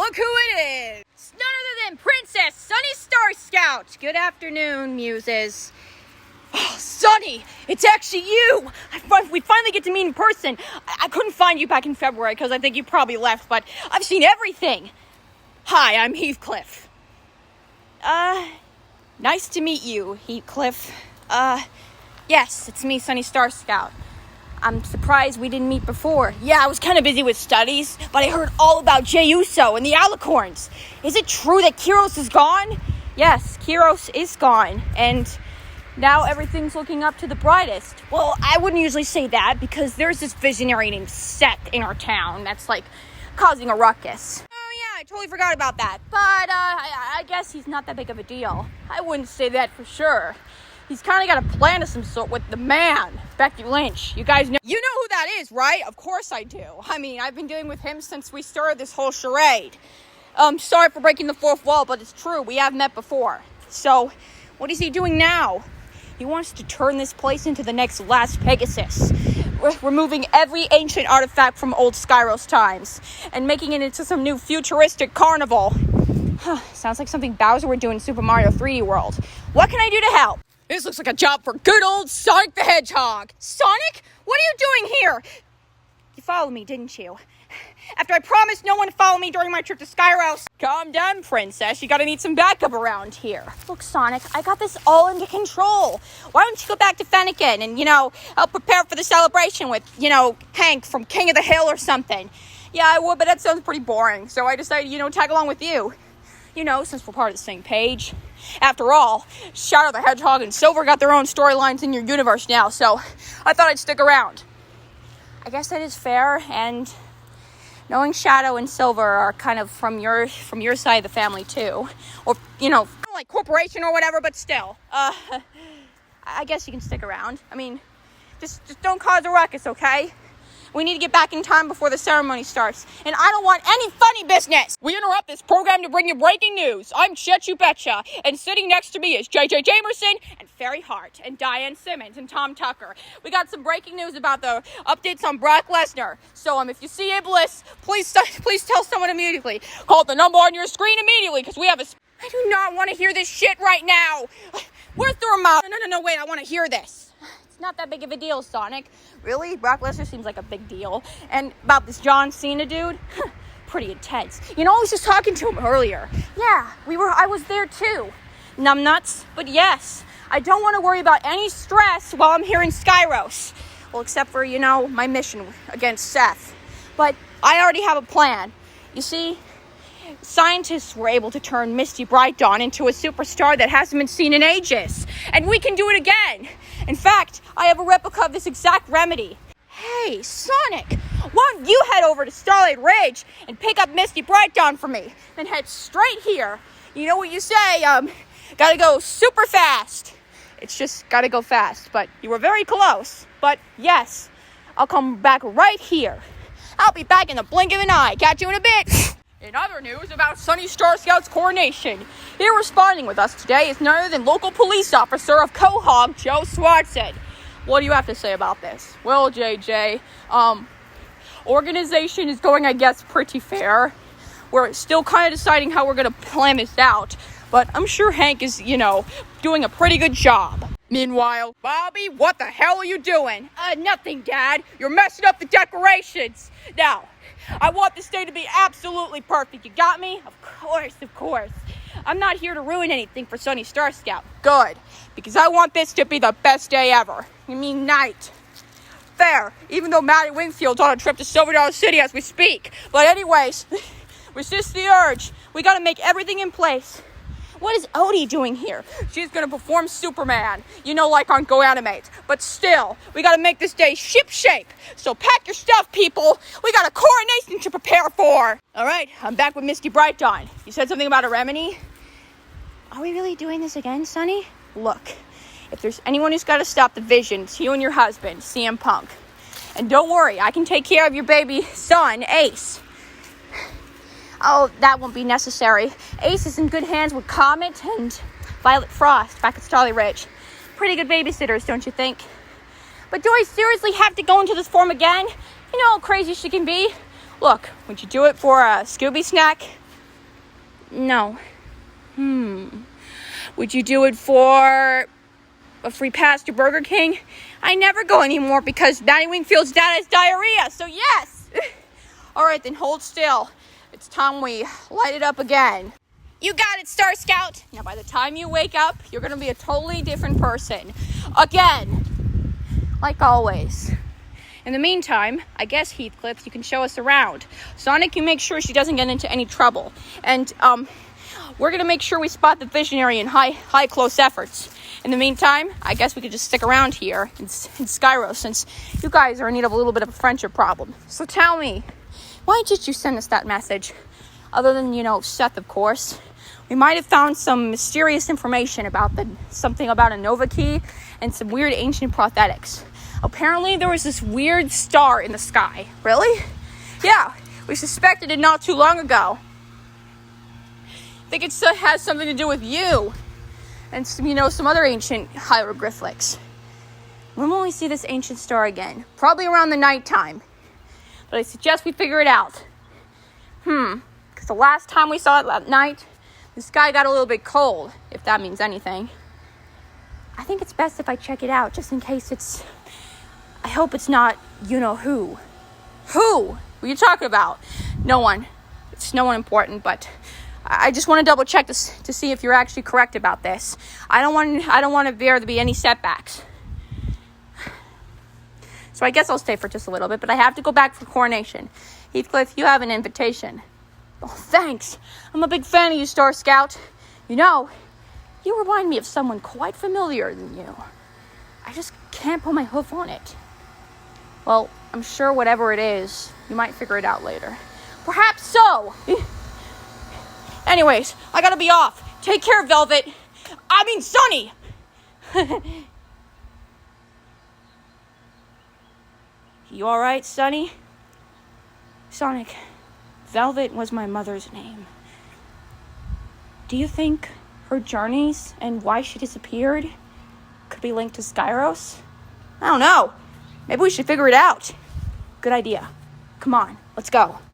look who it is! It's none other than Princess Sunny Star Scout! Good afternoon, muses. Oh, Sunny, it's actually you! We finally get to meet in person. I couldn't find you back in February because I think you probably left, but I've seen everything. Hi, I'm Heathcliff. Nice to meet you, Heathcliff. Yes, it's me, Sunny Star Scout. I'm surprised we didn't meet before. Yeah, I was kind of busy with studies, but I heard all about Jey Uso and the Alicorns. Is it true that Skyros is gone? Yes, Skyros is gone, and now everything's looking up to the brightest. Well, I wouldn't usually say that because there's this visionary named Seth in our town that's like causing a ruckus. Oh yeah, I totally forgot about that. But I guess he's not that big of a deal. I wouldn't say that for sure. He's kind of got a plan of some sort with the man, Becky Lynch. You guys know. You know who that is, right? Of course I do. I mean, I've been dealing with him since we started this whole charade. Sorry for breaking the fourth wall, but it's true. We have met before. So, what is he doing now? He wants to turn this place into the next Las Pegasus, removing every ancient artifact from old Skyros times and making it into some new futuristic carnival. Sounds like something Bowser would do in Super Mario 3D World. What can I do to help? This looks like a job for good old Sonic the Hedgehog. Sonic? What are you doing here? You followed me, didn't you? After I promised no one to follow me during my trip to Skyros. Calm down, princess. You gotta need some backup around here. Look, Sonic, I got this all under control. Why don't you go back to Fennekin and, help prepare for the celebration with, Hank from King of the Hill or something. Yeah, I would, but that sounds pretty boring. So I decided, tag along with you. Since we're part of the same page. After all, Shadow the Hedgehog and Silver got their own storylines in your universe now, so I thought I'd stick around. I guess that is fair, and knowing Shadow and Silver are kind of from your side of the family too, or like corporation or whatever, but still, I guess you can stick around. I mean, just don't cause a ruckus, okay? We need to get back in time before the ceremony starts, and I don't want any funny business. We interrupt this program to bring you breaking news. I'm Chet You Betcha, and sitting next to me is JJ Jamerson and Ferry Hart and Diane Simmons and Tom Tucker. We got some breaking news about the updates on Brock Lesnar. So if you see a bliss, please tell someone immediately. Call the number on your screen immediately, because we have I do not want to hear this shit right now. Where's the remote? No, wait, I want to hear this. Not that big of a deal, Sonic. Really? Brock Lesnar seems like a big deal. And about this John Cena dude, pretty intense. I was just talking to him earlier. Yeah, I was there too. Numbnuts. But yes, I don't want to worry about any stress while I'm here in Skyros. Well, except for, my mission against Seth. But I already have a plan. You see, scientists were able to turn Misty Bright Dawn into a superstar that hasn't been seen in ages. And we can do it again. In fact, I have a replica of this exact remedy. Hey, Sonic, why don't you head over to Starlight Ridge and pick up Misty Bright Dawn for me? Then head straight here. You know what you say, gotta go super fast. It's just gotta go fast, but you were very close. But yes, I'll come back right here. I'll be back in the blink of an eye. Catch you in a bit. In other news about Sunny Star Scout's coronation, here responding with us today is none other than local police officer of Quahog, Joe Swanson. What do you have to say about this? Well, JJ, organization is going, I guess, pretty fair. We're still kind of deciding how we're going to plan this out, but I'm sure Hank is, doing a pretty good job. Meanwhile, Bobby, what the hell are you doing? Nothing, Dad. You're messing up the decorations. Now, I want this day to be absolutely perfect. You got me? Of course. I'm not here to ruin anything for Sunny Star Scout. Good. Because I want this to be the best day ever. Night. Fair. Even though Maddie Wingfield's on a trip to Silver Dollar City as we speak. But anyways, resist the urge. We gotta make everything in place. What is Odie doing here? She's gonna perform Superman, like on Go Animate. But still, we gotta make this day ship-shape. So pack your stuff, people. We got a coronation to prepare for. All right, I'm back with Misty Bright Dawn. You said something about a remedy? Are we really doing this again, Sonny? Look, if there's anyone who's gotta stop the vision, it's you and your husband, CM Punk. And don't worry, I can take care of your baby son, Ace. Oh, that won't be necessary. Ace is in good hands with Comet and Violet Frost back at Starlight Ridge. Pretty good babysitters, don't you think? But do I seriously have to go into this form again? You know how crazy she can be. Look, would you do it for a Scooby snack? No. Would you do it for a free pass to Burger King? I never go anymore because Danny Wingfield's dad has diarrhea, so yes! All right, then hold still. It's time we light it up again. You got it, Star Scout. Now, by the time you wake up, you're going to be a totally different person. Again, like always. In the meantime, I guess, Heathcliff, you can show us around. Sonic, you make sure she doesn't get into any trouble. And, we're going to make sure we spot the visionary in high close efforts. In the meantime, I guess we could just stick around here in Skyros, since you guys are in need of a little bit of a friendship problem. So tell me, why did you send us that message? Other than, Seth, of course. We might have found some mysterious information about something about a Nova key and some weird ancient prosthetics. Apparently, there was this weird star in the sky. Really? Yeah, we suspected it not too long ago. I think it still has something to do with you and some other ancient hieroglyphics. When will we see this ancient star again? Probably around the nighttime. But I suggest we figure it out. Because the last time we saw it that night, the sky got a little bit cold, if that means anything. I think it's best if I check it out, just in case I hope it's not who. Who? What are you talking about? No one. It's no one important, but I just want to double check to see if you're actually correct about this. I don't want there to be any setbacks. So I guess I'll stay for just a little bit, but I have to go back for coronation. Heathcliff, you have an invitation. Oh, thanks. I'm a big fan of you, Star Scout. You remind me of someone quite familiar than you. I just can't put my hoof on it. Well, I'm sure whatever it is, you might figure it out later. Perhaps so. Anyways, I gotta be off. Take care, Velvet. I mean, Sonny. You all right, Sonny? Sonic, Velvet was my mother's name. Do you think her journeys and why she disappeared could be linked to Skyros? I don't know. Maybe we should figure it out. Good idea. Come on, let's go.